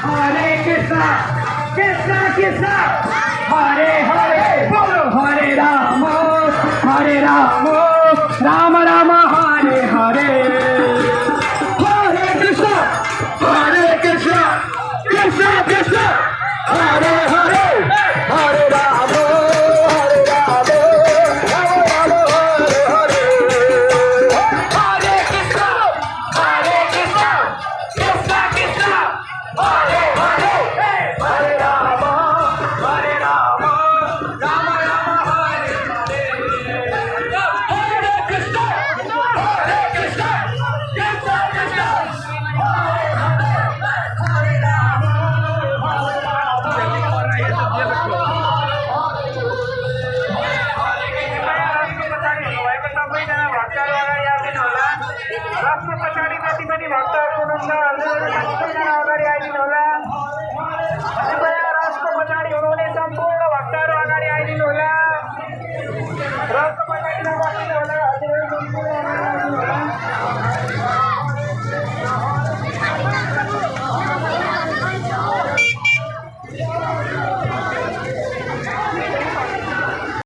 हरे कृष्णा कृष्णा कृष्णा हरे हरे बोलो हरे राम राम राम हरे हरे हरे कृष्णा कृष्णा कृष्णा हरे हरे हरे राम राम राम हरे हरे हरे कृष्णा कृष्णा कृष्णा हरे हरे हरे राम राम राम हरे हरे हरे कृष्णा कृष्णा कृष्णा हरे हरे हरे राम राष्ट्रपती प्रतिनिधी राष्ट्रपती उन्होंने संपूर्ण वक्तार आघाडी आईनी नोला राष्ट्रपती